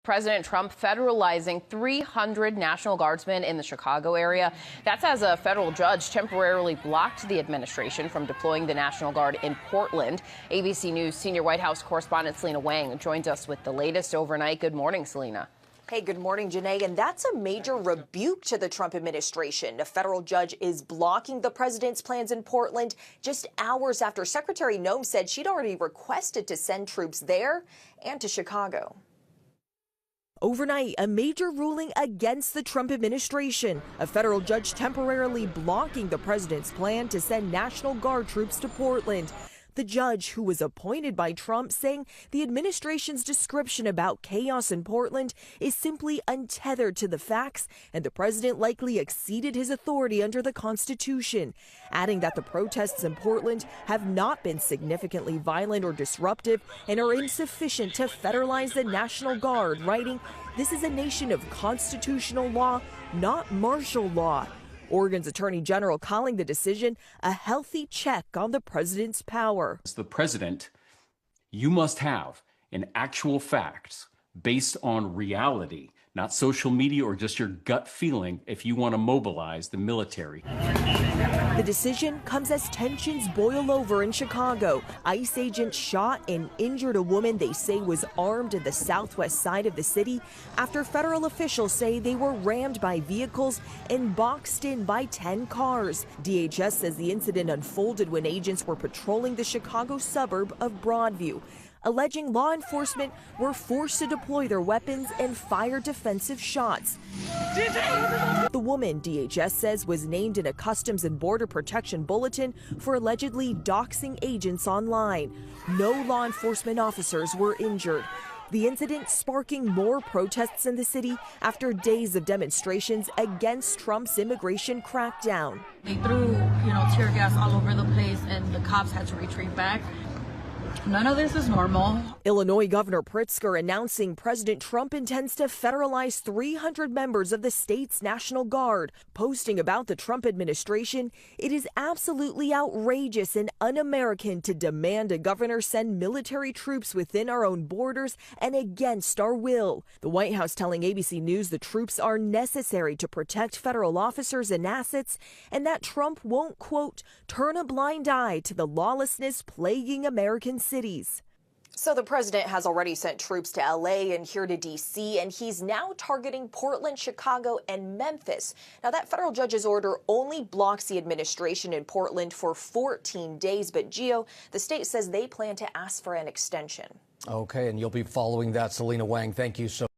President Trump federalizing 300 National Guardsmen in the Chicago area. That's as a federal judge temporarily blocked the administration from deploying the National Guard in Portland. ABC News senior White House correspondent Selena Wang joins us with the latest overnight. Good morning, Selena. Hey, good morning, Janae. And that's a major rebuke to the Trump administration. A federal judge is blocking the president's plans in Portland just hours after Secretary Noem said she'd already requested to send troops there and to Chicago. Overnight, a major ruling against the Trump administration. A federal judge temporarily blocking the president's plan to send National Guard troops to Portland. The judge, who was appointed by Trump, saying the administration's description about chaos in Portland is simply untethered to the facts, and the president likely exceeded his authority under the Constitution, adding that the protests in Portland have not been significantly violent or disruptive and are insufficient to federalize the National Guard, writing, "This is a nation of constitutional law, not martial law." Oregon's Attorney General calling the decision a healthy check on the president's power. As the president, you must have an actual facts based on reality, not social media or just your gut feeling if you want to mobilize the military. The decision comes as tensions boil over in Chicago. ICE agents shot and injured a woman they say was armed in the southwest side of the city after federal officials say they were rammed by vehicles and boxed in by 10 cars. DHS says the incident unfolded when agents were patrolling the Chicago suburb of Broadview, alleging law enforcement were forced to deploy their weapons and fire defensive shots. The woman, DHS says, was named in a Customs and Border Protection bulletin for allegedly doxing agents online. No law enforcement officers were injured. The incident sparking more protests in the city after days of demonstrations against Trump's immigration crackdown. They threw, tear gas all over the place, and the cops had to retreat back. None of this is normal. Illinois Governor Pritzker announcing President Trump intends to federalize 300 members of the state's National Guard, posting about the Trump administration. "It is absolutely outrageous and un-American to demand a governor send military troops within our own borders and against our will." The White House telling ABC News the troops are necessary to protect federal officers and assets, and that Trump won't, quote, turn a blind eye to the lawlessness plaguing American cities. So the president has already sent troops to LA and here to DC, and he's now targeting Portland, Chicago, and Memphis. Now, that federal judge's order only blocks the administration in Portland for 14 days, but Gio, the state says they plan to ask for an extension. Okay, and you'll be following that. Selena Wang, thank you so much.